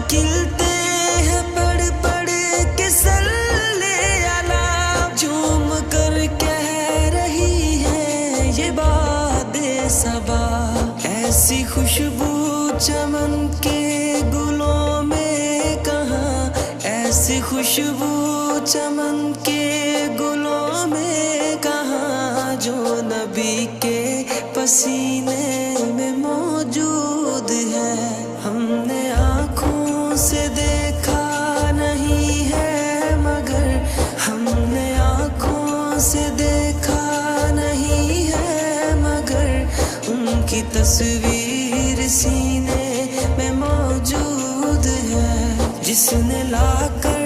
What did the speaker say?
کھلتے ہیں پڑھ پڑھ کے صلی علی، جھوم کر کہہ رہی ہے یہ باد صبا، ایسی خوشبو چمن کے گلوں میں کہاں، ایسی خوشبو چمن کے گلوں میں کہاں، جو نبی کے پسینے میں موجود ہے۔ ہم نے آنکھوں سے دیکھا نہیں ہے مگر، ہم نے آنکھوں سے دیکھا نہیں ہے مگر، ان کی تصویر سینے میں موجود ہے، جس نے لا کر